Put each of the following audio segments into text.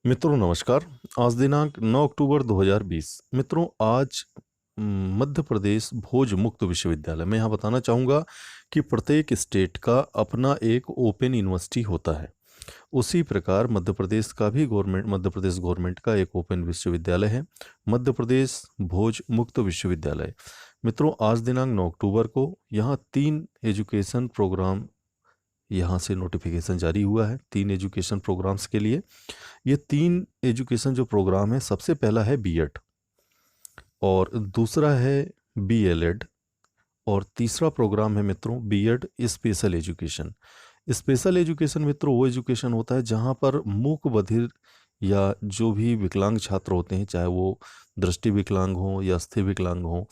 मित्रों नमस्कार। आज दिनांक 9 अक्टूबर 2020। मित्रों आज मध्य प्रदेश भोज मुक्त विश्वविद्यालय, मैं यहाँ बताना चाहूँगा कि प्रत्येक स्टेट का अपना एक ओपन यूनिवर्सिटी होता है। उसी प्रकार मध्य प्रदेश गवर्नमेंट का एक ओपन विश्वविद्यालय है, मध्य प्रदेश भोज मुक्त विश्वविद्यालय। मित्रों आज दिनांक 9 अक्टूबर को यहाँ 3 एजुकेशन प्रोग्राम, यहाँ से नोटिफिकेशन जारी हुआ है 3 एजुकेशन प्रोग्राम्स के लिए। ये 3 एजुकेशन जो प्रोग्राम है, सबसे पहला है बीएड और दूसरा है बीएलएड और तीसरा प्रोग्राम है मित्रों BEd special education. Special education मित्रों वो एजुकेशन होता है जहाँ पर मूक बधिर या जो भी विकलांग छात्र होते हैं, चाहे वो दृष्टि विकलांग हो या स्थिर विकलांग हो,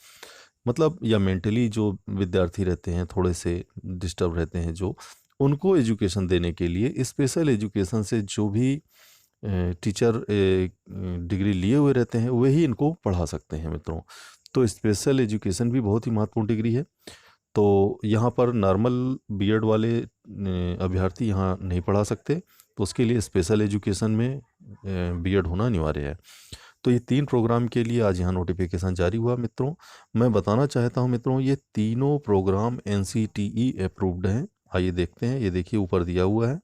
मतलब या मेंटली जो विद्यार्थी रहते हैं, थोड़े से डिस्टर्ब रहते हैं, जो उनको एजुकेशन देने के लिए स्पेशल एजुकेशन से जो भी टीचर डिग्री लिए हुए रहते हैं वही इनको पढ़ा सकते हैं मित्रों। तो स्पेशल एजुकेशन भी बहुत ही महत्वपूर्ण डिग्री है। तो यहाँ पर नॉर्मल बीएड वाले अभ्यर्थी यहाँ नहीं पढ़ा सकते, तो उसके लिए स्पेशल एजुकेशन में बीएड होना अनिवार्य है। तो ये 3 प्रोग्राम के लिए आज यहाँ नोटिफिकेशन जारी हुआ मित्रों। मैं बताना चाहता हूँ मित्रों, ये तीनों प्रोग्राम एनसीटीई अप्रूव्ड हैं। आइए देखते हैं, ये देखिए ऊपर दिया हुआ है,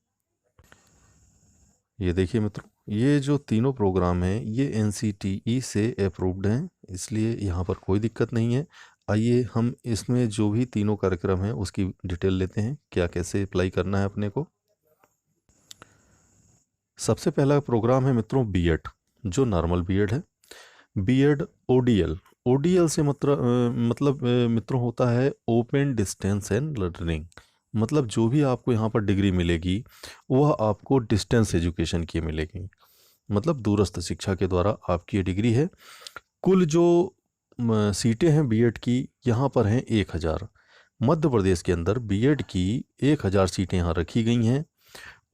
ये देखिए मित्रों, ये जो तीनों प्रोग्राम हैं ये एनसीटीई से अप्रूव्ड हैं, इसलिए यहाँ पर कोई दिक्कत नहीं है। आइए हम इसमें जो भी तीनों कार्यक्रम हैं उसकी डिटेल लेते हैं, क्या कैसे अप्लाई करना है अपने को। सबसे पहला प्रोग्राम है मित्रों बीएड, जो नॉर्मल बीएड है। बीएड ओडीएल, ओडीएल से मतलब मित्रों होता है ओपन डिस्टेंस एंड लर्निंग। मतलब जो भी आपको यहाँ पर डिग्री मिलेगी वह आपको डिस्टेंस एजुकेशन की मिलेगी, मतलब दूरस्थ शिक्षा के द्वारा आपकी ये डिग्री है। कुल जो सीटें हैं बीएड की यहाँ पर हैं 1000। मध्य प्रदेश के अंदर बीएड की 1000 सीटें यहाँ रखी गई हैं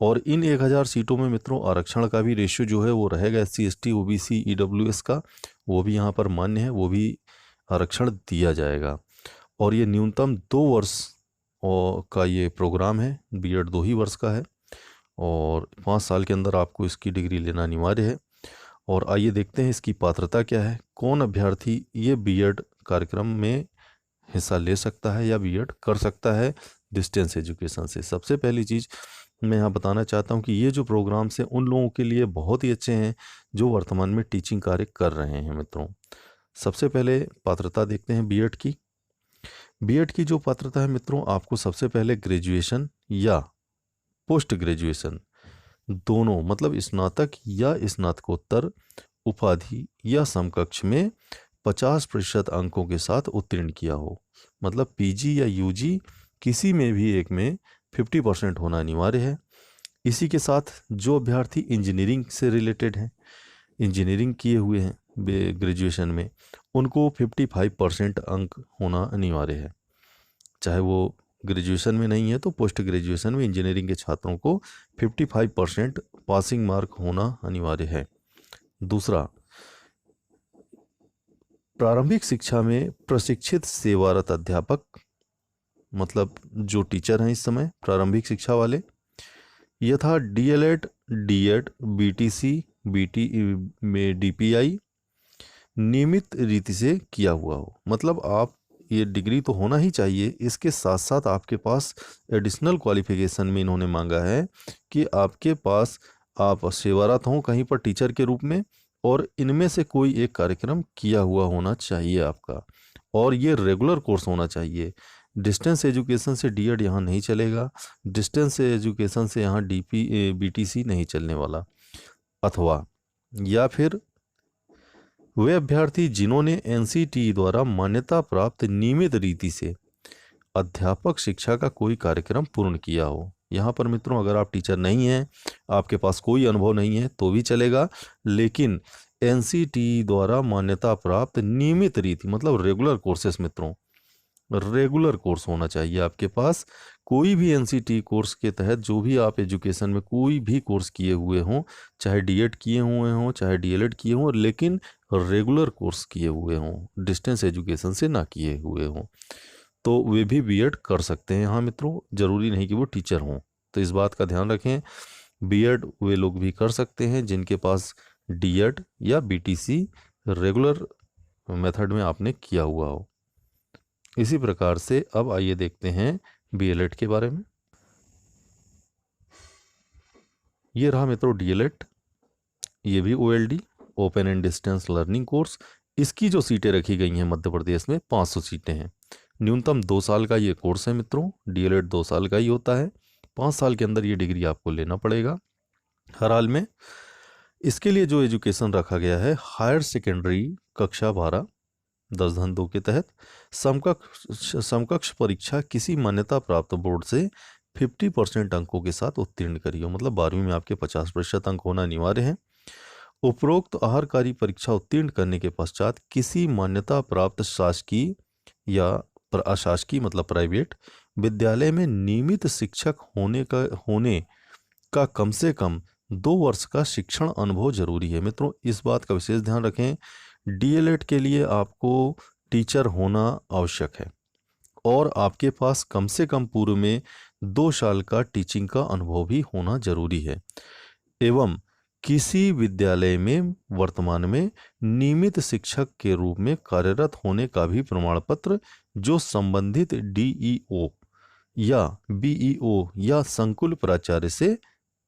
और इन 1000 सीटों में मित्रों आरक्षण का भी रेशियो जो है वो रहेगा SC ST OBC EWS का, वो भी यहाँ पर मान्य है, वो भी आरक्षण दिया जाएगा। और ये न्यूनतम 2 वर्ष का ये प्रोग्राम है, बीएड 2 ही वर्ष का है और 5 साल के अंदर आपको इसकी डिग्री लेना अनिवार्य है। और आइए देखते हैं इसकी पात्रता क्या है, कौन अभ्यर्थी ये बीएड कार्यक्रम में हिस्सा ले सकता है या बीएड कर सकता है डिस्टेंस एजुकेशन से। सबसे पहली चीज़ मैं यहाँ बताना चाहता हूँ कि ये जो प्रोग्राम्स हैं उन लोगों के लिए बहुत ही अच्छे हैं जो वर्तमान में टीचिंग कार्य कर रहे हैं मित्रों। सबसे पहले पात्रता देखते हैं बीएड की। बीएड की जो पात्रता है मित्रों, आपको सबसे पहले ग्रेजुएशन या पोस्ट ग्रेजुएशन दोनों, मतलब स्नातक या स्नातकोत्तर उपाधि या समकक्ष में 50% अंकों के साथ उत्तीर्ण किया हो। मतलब पीजी या यूजी किसी में भी एक में 50% होना अनिवार्य है। इसी के साथ जो अभ्यर्थी इंजीनियरिंग से रिलेटेड हैं, इंजीनियरिंग किए हुए हैं ग्रेजुएशन में, उनको 55% अंक होना अनिवार्य है। चाहे वो ग्रेजुएशन में नहीं है तो पोस्ट ग्रेजुएशन में इंजीनियरिंग के छात्रों को 55% पासिंग मार्क होना अनिवार्य है। दूसरा, प्रारंभिक शिक्षा में प्रशिक्षित सेवारत अध्यापक, मतलब जो टीचर हैं इस समय प्रारंभिक शिक्षा वाले, यथा डीएलएड डीएड बीटीसी बीटी में डीपीआई नियमित रीति से किया हुआ हो। मतलब आप ये डिग्री तो होना ही चाहिए, इसके साथ साथ आपके पास एडिशनल क्वालिफिकेशन में इन्होंने मांगा है कि आपके पास आप सेवारत हों कहीं पर टीचर के रूप में और इनमें से कोई एक कार्यक्रम किया हुआ होना चाहिए आपका, और ये रेगुलर कोर्स होना चाहिए। डिस्टेंस एजुकेशन से डीएड यहाँ नहीं चलेगा, डिस्टेंस एजुकेशन से यहाँ बीटीसी नहीं चलने वाला। अथवा या फिर वे अभ्यर्थी जिन्होंने एनसीटीई द्वारा मान्यता प्राप्त नियमित रीति से अध्यापक शिक्षा का कोई कार्यक्रम पूर्ण किया हो। यहाँ पर मित्रों अगर आप टीचर नहीं हैं, आपके पास कोई अनुभव नहीं है तो भी चलेगा, लेकिन एनसीटीई द्वारा मान्यता प्राप्त नियमित रीति मतलब रेगुलर कोर्सेस मित्रों, रेगुलर कोर्स होना चाहिए आपके पास। कोई भी एनसीटी कोर्स के तहत जो भी आप एजुकेशन में कोई भी कोर्स किए हुए हों, चाहे डीएड किए हुए हों चाहे डीएलएड किए हों, लेकिन रेगुलर कोर्स किए हुए हों, डिस्टेंस एजुकेशन से ना किए हुए हों, तो वे भी बीएड कर सकते हैं। हाँ मित्रों, ज़रूरी नहीं कि वो टीचर हों, तो इस बात का ध्यान रखें। बीएड वे लोग भी कर सकते हैं जिनके पास डीएड या बीटीसी रेगुलर मेथड में आपने किया हुआ हो। इसी प्रकार से अब आइए देखते हैं बीएलएड के बारे में। ये रहा मित्रों डीएलएड, ये भी OLD open and distance learning course. इसकी जो सीटें रखी गई हैं मध्य प्रदेश में 500 सीटें हैं। न्यूनतम 2 साल का ये कोर्स है मित्रों, डीएलएड 2 साल का ही होता है। 5 साल के अंदर ये डिग्री आपको लेना पड़ेगा हर हाल में। इसके लिए जो एजुकेशन रखा गया है, हायर सेकेंडरी कक्षा 12 10-2 के तहत समकक्ष परीक्षा किसी मान्यता प्राप्त बोर्ड से 50% अंकों के साथ उत्तीर्ण करी हो। मतलब 12वीं में आपके 50% अंक होना अनिवार्य है। उपरोक्त आहारकारी परीक्षा उत्तीर्ण करने के पश्चात किसी मान्यता प्राप्त शासकीय या अशासकीय मतलब प्राइवेट विद्यालय में नियमित शिक्षक होने का कम से कम 2 वर्ष का शिक्षण अनुभव जरूरी है। मित्रों इस बात का विशेष ध्यान रखें, डीएलएड के लिए आपको टीचर होना आवश्यक है और आपके पास कम से कम पूर्व में 2 साल का टीचिंग का अनुभव भी होना जरूरी है। एवं किसी विद्यालय में वर्तमान में नियमित शिक्षक के रूप में कार्यरत होने का भी प्रमाण पत्र जो संबंधित डीईओ या बीईओ या संकुल प्राचार्य से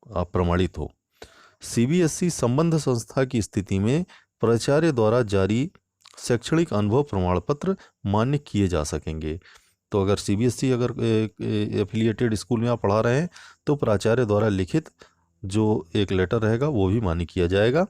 प्रमाणित हो। सीबीएसई संबद्ध संस्था की स्थिति में प्राचार्य द्वारा जारी शैक्षणिक अनुभव प्रमाण पत्र मान्य किए जा सकेंगे। तो अगर सीबीएसई अगर एफिलिएटेड स्कूल में आप पढ़ा रहे हैं तो प्राचार्य द्वारा लिखित जो एक लेटर रहेगा वो भी मान्य किया जाएगा।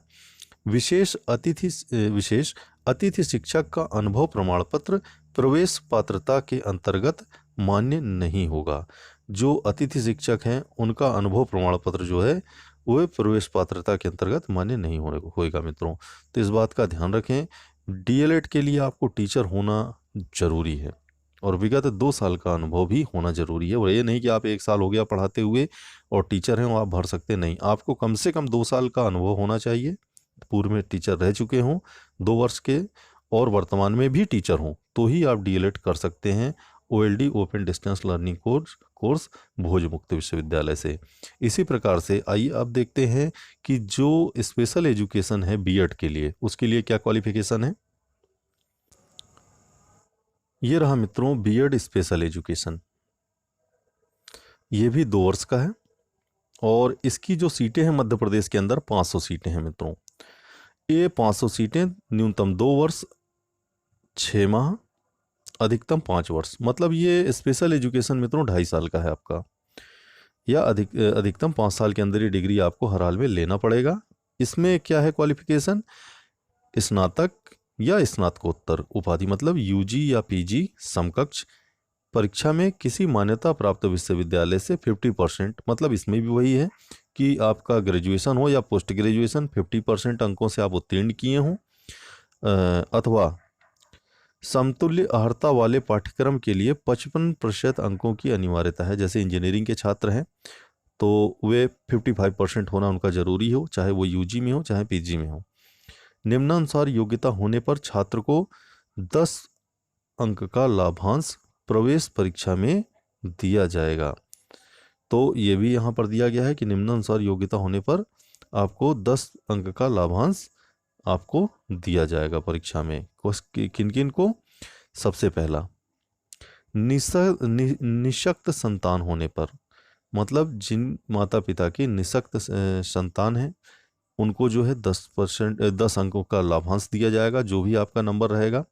विशेष अतिथि शिक्षक का अनुभव प्रमाण पत्र प्रवेश पात्रता के अंतर्गत मान्य नहीं होगा। जो अतिथि शिक्षक हैं उनका अनुभव प्रमाण पत्र जो है वह प्रवेश पात्रता के अंतर्गत मान्य नहीं होएगा मित्रों। तो इस बात का ध्यान रखें, डीएलएड के लिए आपको टीचर होना जरूरी है और विगत 2 साल का अनुभव भी होना जरूरी है। और ये नहीं कि आप 1 साल हो गया पढ़ाते हुए और टीचर हैं वो आप भर सकते नहीं, आपको कम से कम 2 साल का अनुभव होना चाहिए, पूर्व में टीचर रह चुके हों 2 वर्ष के और वर्तमान में भी टीचर हों तो ही आप डीएलएड कर सकते हैं OLED open distance learning course भोजमुक्त विश्वविद्यालय से। इसी प्रकार से आइए अब देखते हैं कि जो स्पेशल एजुकेशन है बीएड के लिए उसके लिए क्या क्वालिफिकेशन है। ये रहा मित्रों बीएड स्पेशल एजुकेशन, ये भी 2 वर्ष का है और इसकी जो सीटें हैं मध्य प्रदेश के अंदर 500 सीटें हैं मित्रों। ये 500 सीटें न्यूनतम 2 वर्ष 6 माह अधिकतम 5 वर्ष, मतलब ये स्पेशल एजुकेशन मित्रों 2.5 साल का है आपका, या अधिकतम 5 साल के अंदर ये डिग्री आपको हर हाल में लेना पड़ेगा। इसमें क्या है क्वालिफिकेशन, स्नातक या स्नातकोत्तर उपाधि मतलब यूजी या पीजी समकक्ष परीक्षा में किसी मान्यता प्राप्त विश्वविद्यालय से 50%, मतलब इसमें भी वही है कि आपका ग्रेजुएशन हो या पोस्ट ग्रेजुएशन 50% अंकों से आप उत्तीर्ण किए हों अथवा समतुल्य अर्हता वाले पाठ्यक्रम के लिए 55% अंकों की अनिवार्यता है। जैसे इंजीनियरिंग के छात्र हैं तो वे 55% होना उनका जरूरी हो, चाहे वो यूजी में हो चाहे पीजी में हो। निम्नानुसार योग्यता होने पर छात्र को 10 अंक का लाभांश प्रवेश परीक्षा में दिया जाएगा। तो ये भी यहाँ पर दिया गया है कि निम्नानुसार योग्यता होने पर आपको 10 अंक का लाभांश आपको दिया जाएगा परीक्षा में। किन किन को, सबसे पहला निःशक्त संतान होने पर, मतलब जिन माता पिता की निःशक्त संतान है उनको जो है 10 अंकों का लाभांश दिया जाएगा जो भी आपका नंबर रहेगा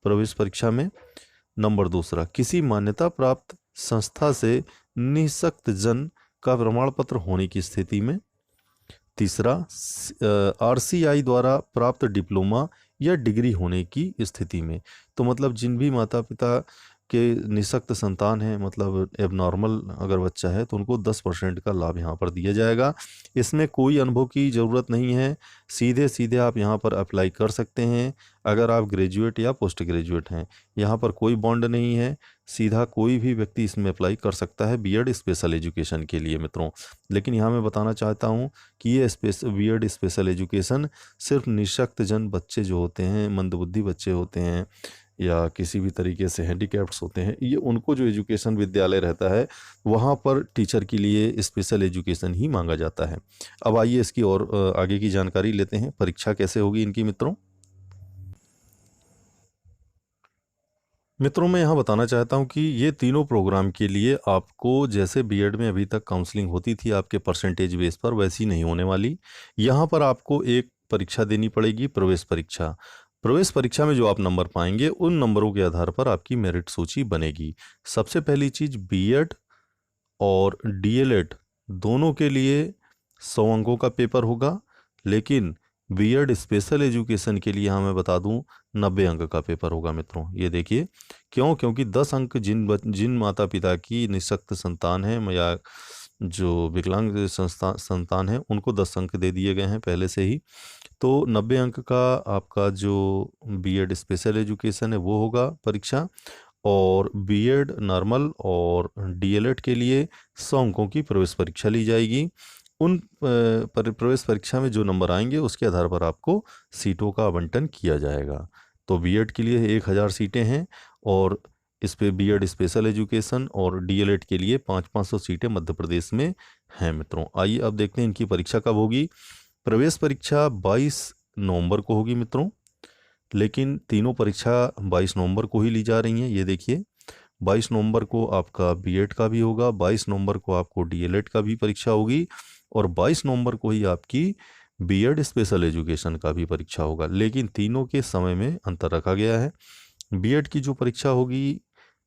प्रवेश परीक्षा में। नंबर दूसरा, किसी मान्यता प्राप्त संस्था से निःशक्त जन का प्रमाण पत्र होने की स्थिति में। तीसरा, आरसीआई द्वारा प्राप्त डिप्लोमा या डिग्री होने की स्थिति में। तो मतलब जिन भी माता पिता के निःशक्त संतान है, मतलब एबनॉर्मल अगर बच्चा है तो उनको 10% का लाभ यहाँ पर दिया जाएगा। इसमें कोई अनुभव की ज़रूरत नहीं है, सीधे सीधे आप यहाँ पर अप्लाई कर सकते हैं अगर आप ग्रेजुएट या पोस्ट ग्रेजुएट हैं। यहाँ पर कोई बॉन्ड नहीं है, सीधा कोई भी व्यक्ति इसमें अप्लाई कर सकता है बीएड स्पेशल एजुकेशन के लिए मित्रों। लेकिन यहाँ मैं बताना चाहता हूँ कि ये बीएड स्पेशल एजुकेशन सिर्फ निःशक्त जन बच्चे जो होते हैं, मंदबुद्धि बच्चे होते हैं या किसी भी तरीके से हैंडीकैप्ड्स होते हैं, ये उनको जो एजुकेशन विद्यालय रहता है वहाँ पर टीचर के लिए स्पेशल एजुकेशन ही मांगा जाता है। अब आइए इसकी और आगे की जानकारी लेते हैं। परीक्षा कैसे होगी इनकी मित्रों? मैं यहाँ बताना चाहता हूँ कि ये तीनों प्रोग्राम के लिए आपको जैसे बीएड में अभी तक काउंसलिंग होती थी आपके परसेंटेज बेस पर, वैसी नहीं होने वाली। यहाँ पर आपको एक परीक्षा देनी पड़ेगी, प्रवेश परीक्षा। प्रवेश परीक्षा में जो आप नंबर पाएंगे उन नंबरों के आधार पर आपकी मेरिट सूची बनेगी। सबसे पहली चीज़, बीएड और डीएलएड दोनों के लिए 100 अंकों का पेपर होगा, लेकिन बीएड स्पेशल एजुकेशन के लिए मैं बता दूं 90 अंक का पेपर होगा मित्रों। ये देखिए क्यों? क्योंकि 10 अंक जिन माता पिता की निःशक्त संतान है या जो विकलांग संतान है उनको 10 अंक दे दिए गए हैं पहले से ही। तो 90 अंक का आपका जो बीएड स्पेशल एजुकेशन है वो होगा परीक्षा, और बीएड नॉर्मल और डीएलएड के लिए 100 अंकों की प्रवेश परीक्षा ली जाएगी। उन प्रवेश परीक्षा में जो नंबर आएंगे उसके आधार पर आपको सीटों का आवंटन किया जाएगा। तो बीएड के लिए 1000 सीटें हैं, और इस पे बीएड स्पेशल एजुकेशन और डीएलएड के लिए 500 सीटें मध्य प्रदेश में हैं मित्रों। आइए अब देखते हैं इनकी परीक्षा कब होगी। प्रवेश परीक्षा 22 नवंबर को होगी मित्रों, लेकिन तीनों परीक्षा 22 नवंबर को ही ली जा रही हैं। ये देखिए 22 नवंबर को आपका बीएड का भी होगा, 22 नवंबर को आपको डीएलएड का भी परीक्षा होगी, और 22 नवंबर को ही आपकी बीएड स्पेशल एजुकेशन का भी परीक्षा होगा। लेकिन तीनों के समय में अंतर रखा गया है। बीएड की जो परीक्षा होगी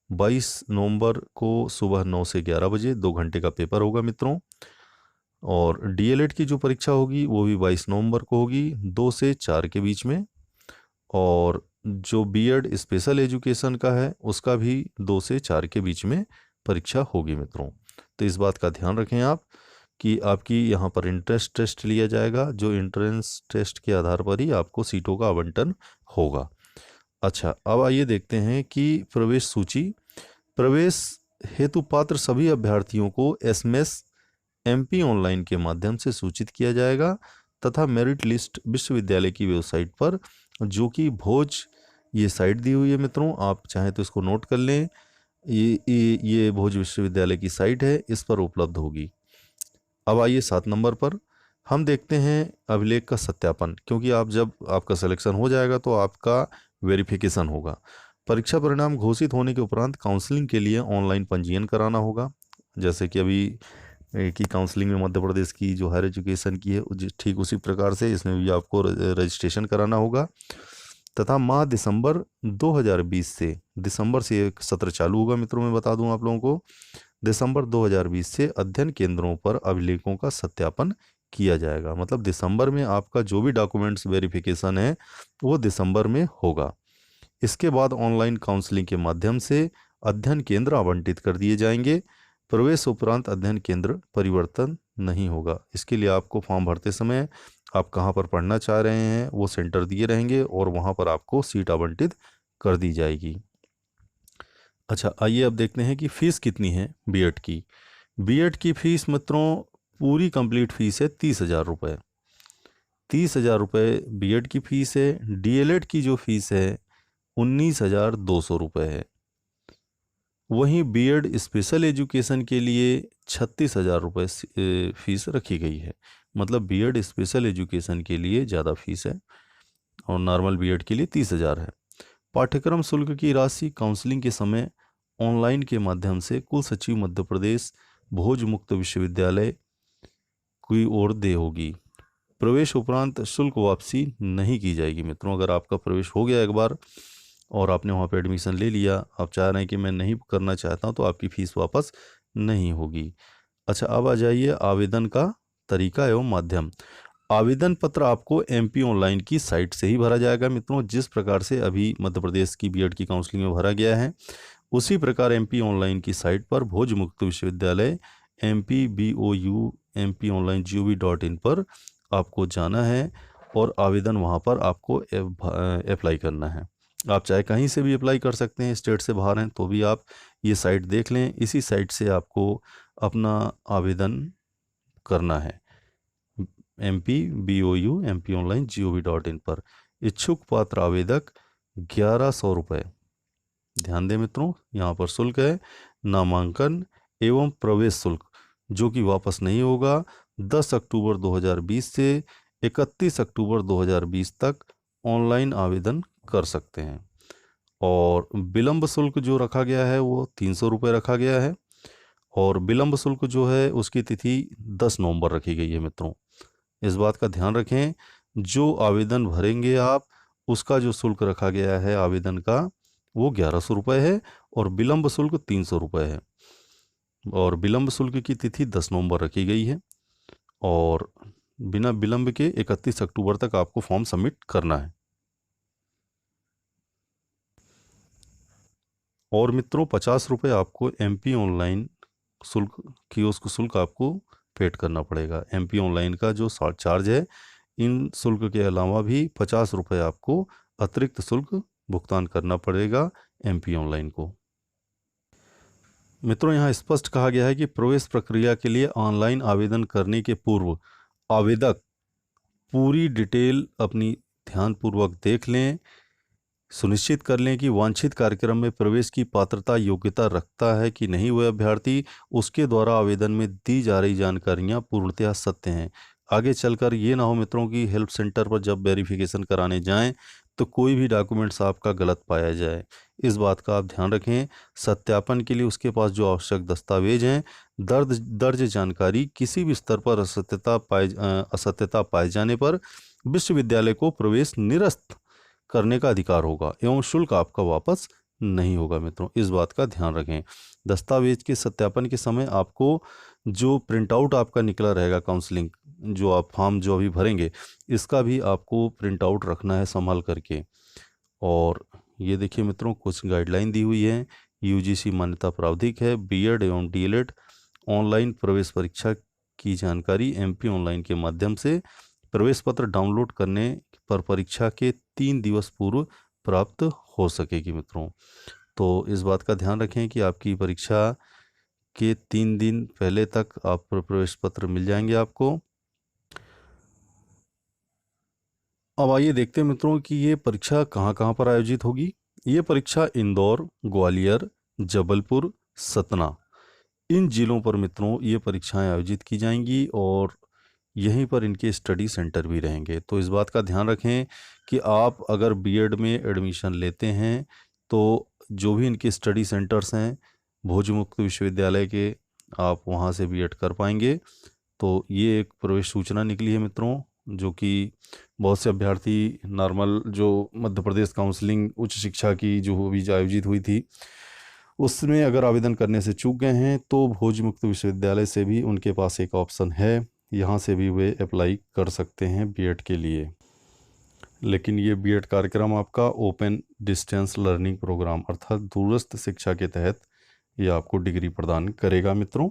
22 नवंबर को सुबह 9 से 11 बजे 2 घंटे का पेपर होगा मित्रों, और डीएलएड की जो परीक्षा होगी वो भी 22 नवंबर को होगी 2 से 4 के बीच में, और जो बीएड स्पेशल एजुकेशन का है उसका भी 2 से 4 के बीच में परीक्षा होगी मित्रों। तो इस बात का ध्यान रखें आप कि आपकी यहाँ पर इंट्रेंस टेस्ट लिया जाएगा, जो इंट्रेंस टेस्ट के आधार पर ही आपको सीटों का आवंटन होगा। अच्छा, अब आइए देखते हैं कि प्रवेश सूची। प्रवेश हेतु पात्र सभी अभ्यर्थियों को एसएमएस एमपी ऑनलाइन के माध्यम से सूचित किया जाएगा, तथा मेरिट लिस्ट विश्वविद्यालय की वेबसाइट पर, जो कि भोज ये साइट दी हुई है मित्रों, आप चाहें तो इसको नोट कर लें। ये भोज विश्वविद्यालय की साइट है, इस पर उपलब्ध होगी। अब आइए 7 नंबर पर हम देखते हैं अभिलेख का सत्यापन, क्योंकि आप जब आपका सिलेक्शन हो जाएगा तो आपका वेरिफिकेशन होगा। परीक्षा परिणाम घोषित होने के उपरांत काउंसलिंग के लिए ऑनलाइन पंजीयन कराना होगा। जैसे कि अभी की काउंसलिंग में मध्य प्रदेश की जो हायर एजुकेशन की है ठीक उसी प्रकार से इसमें भी आपको रजिस्ट्रेशन कराना होगा। तथा माह दिसंबर 2020 से, दिसंबर से एक सत्र चालू होगा मित्रों, मैं बता दूं आप लोगों को, दिसंबर 2020 से अध्ययन केंद्रों पर अभिलेखों का सत्यापन किया जाएगा। मतलब दिसंबर में आपका जो भी डॉक्यूमेंट्स वेरिफिकेशन है वो दिसंबर में होगा। इसके बाद ऑनलाइन काउंसलिंग के माध्यम से अध्ययन केंद्र आवंटित कर दिए जाएंगे। प्रवेश उपरांत अध्ययन केंद्र परिवर्तन नहीं होगा। इसके लिए आपको फॉर्म भरते समय आप कहाँ पर पढ़ना चाह रहे हैं वो सेंटर दिए रहेंगे, और वहाँ पर आपको सीट आवंटित कर दी जाएगी। अच्छा, आइए अब देखते हैं कि फ़ीस कितनी है बीएड की। बीएड की फ़ीस मित्रों पूरी कंप्लीट फ़ीस है 30,000 रुपये। 30,000 रुपये बीएड की फ़ीस है। डीएलएड की जो फ़ीस है 19,200 रुपये है। वहीं बीएड स्पेशल एजुकेशन के लिए 36,000 रुपये फ़ीस रखी गई है। मतलब बीएड स्पेशल एजुकेशन के लिए ज़्यादा फ़ीस है, और नॉर्मल बीएड के लिए 30,000 है। पाठ्यक्रम शुल्क की राशि काउंसलिंग के समय ऑनलाइन के माध्यम से कुल सचिव मध्य प्रदेश भोज मुक्त विश्वविद्यालय की ओर दे होगी। प्रवेश उपरांत शुल्क वापसी नहीं की जाएगी मित्रों। अगर आपका प्रवेश हो गया एक बार और आपने वहाँ पे एडमिशन ले लिया, आप चाह रहे हैं कि मैं नहीं करना चाहता हूँ, तो आपकी फ़ीस वापस नहीं होगी। अच्छा, अब आ जाइए आवेदन का तरीका एवं माध्यम। आवेदन पत्र आपको एमपी ऑनलाइन की साइट से ही भरा जाएगा मित्रों। जिस प्रकार से अभी मध्य प्रदेश की बीएड की काउंसलिंग में भरा गया है, उसी प्रकार एमपी ऑनलाइन की साइट पर भोज मुक्त विश्वविद्यालय MPBOU MPOnline.gov.in पर आपको जाना है, और आवेदन वहाँ पर आपको अप्लाई करना है। आप चाहे कहीं से भी अप्लाई कर सकते हैं, स्टेट से बाहर हैं तो भी आप ये साइट देख लें। इसी साइट से आपको अपना आवेदन करना है MPBOU MPOnline.gov.in पर। इच्छुक पात्र आवेदक 1100 रुपये ध्यान दें मित्रों, यहाँ पर शुल्क है नामांकन एवं प्रवेश शुल्क, जो कि वापस नहीं होगा। 10 अक्टूबर 2020 से 31 अक्टूबर 2020 तक ऑनलाइन आवेदन कर सकते हैं। और विलंब शुल्क जो रखा गया है वो 300 रुपये रखा गया है, और विलंब शुल्क जो है उसकी तिथि 10 नवंबर रखी गई है मित्रों। इस बात का ध्यान रखें, जो आवेदन भरेंगे आप, उसका जो शुल्क रखा गया है आवेदन का वो 1100 रुपये है, और विलंब शुल्क 300 रुपये है, और विलंब शुल्क की तिथि 10 नवंबर रखी गई है, और बिना विलंब के 31 अक्टूबर तक आपको फॉर्म सबमिट करना है। और मित्रों 50 रुपये आपको MP ऑनलाइन शुल्क, कियोस्क शुल्क आपको पेड करना पड़ेगा। MP ऑनलाइन का जो चार्ज है, इन शुल्क के अलावा भी 50 रुपये आपको अतिरिक्त शुल्क भुगतान करना पड़ेगा MP ऑनलाइन को। मित्रों यहाँ स्पष्ट कहा गया है कि प्रवेश प्रक्रिया के लिए ऑनलाइन आवेदन करने के पूर्व आवेदक पूरी डिटेल अपनी ध्यानपूर्वक देख लें, सुनिश्चित कर लें कि वांछित कार्यक्रम में प्रवेश की पात्रता योग्यता रखता है कि नहीं वह अभ्यर्थी, उसके द्वारा आवेदन में दी जा रही जानकारियां पूर्णतः सत्य हैं। आगे चलकर ये ना हो मित्रों कि हेल्प सेंटर पर जब वेरिफिकेशन कराने जाएं तो कोई भी डॉक्यूमेंट्स आपका गलत पाया जाए। इस बात का आप ध्यान रखें। सत्यापन के लिए उसके पास जो आवश्यक दस्तावेज हैं, दर्ज जानकारी किसी भी स्तर पर असत्यता पाए जाने पर विश्वविद्यालय को प्रवेश निरस्त करने का अधिकार होगा एवं शुल्क आपका वापस नहीं होगा मित्रों। इस बात का ध्यान रखें। दस्तावेज के सत्यापन के समय आपको जो प्रिंट आउट आपका निकला रहेगा, काउंसलिंग जो आप फॉर्म जो अभी भरेंगे, इसका भी आपको प्रिंट आउट रखना है संभाल करके। और ये देखिए मित्रों, कुछ गाइडलाइन दी हुई है। UGC मान्यता प्रावधिक है। BEd एवं DLED ऑनलाइन प्रवेश परीक्षा की जानकारी MP ऑनलाइन के माध्यम से प्रवेश पत्र डाउनलोड करने पर परीक्षा के 3 दिवस पूर्व प्राप्त हो सकेगी मित्रों। तो इस बात का ध्यान रखें कि आपकी परीक्षा के 3 दिन पहले तक आप प्रवेश पत्र मिल जाएंगे आपको। अब आइए देखते हैं मित्रों कि ये परीक्षा कहाँ कहाँ पर आयोजित होगी। ये परीक्षा इंदौर, ग्वालियर, जबलपुर, सतना, इन जिलों पर मित्रों ये परीक्षाएं आयोजित की जाएंगी, और यहीं पर इनके स्टडी सेंटर भी रहेंगे। तो इस बात का ध्यान रखें कि आप अगर BEd में एडमिशन लेते हैं तो जो भी इनके स्टडी सेंटर्स हैं भोजमुक्त विश्वविद्यालय के, आप वहां से BEd कर पाएंगे। तो ये एक प्रवेश सूचना निकली है मित्रों, जो कि बहुत से अभ्यर्थी नॉर्मल जो मध्य प्रदेश काउंसलिंग उच्च शिक्षा की जो भी आयोजित हुई थी उसमें अगर आवेदन करने से चूक गए हैं तो भोजमुक्त विश्वविद्यालय से भी उनके पास एक ऑप्शन है, यहाँ से भी वे अप्लाई कर सकते हैं BEd के लिए। लेकिन ये BEd कार्यक्रम आपका ओपन डिस्टेंस लर्निंग प्रोग्राम अर्थात दूरस्थ शिक्षा के तहत ये आपको डिग्री प्रदान करेगा मित्रों।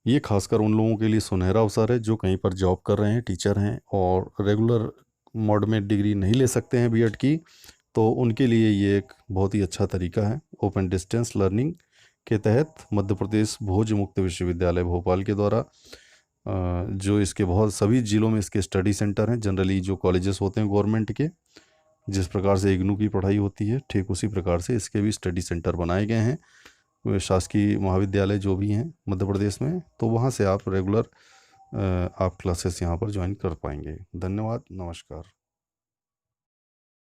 ये खासकर उन लोगों के लिए सुनहरा अवसर है जो कहीं पर जॉब कर रहे हैं, टीचर हैं और रेगुलर मोड में डिग्री नहीं ले सकते हैं BEd की, तो उनके लिए ये एक बहुत ही अच्छा तरीका है। ओपन डिस्टेंस लर्निंग के तहत मध्य प्रदेश भोजमुक्त विश्वविद्यालय भोपाल के द्वारा जो इसके बहुत सभी जिलों में इसके स्टडी सेंटर हैं। जनरली जो कॉलेजेस होते हैं गवर्नमेंट के, जिस प्रकार से IGNOU की पढ़ाई होती है ठीक उसी प्रकार से इसके भी स्टडी सेंटर बनाए गए हैं शासकीय महाविद्यालय जो भी हैं मध्य प्रदेश में, तो वहाँ से आप रेगुलर आप क्लासेस यहाँ पर ज्वाइन कर पाएंगे। धन्यवाद, नमस्कार।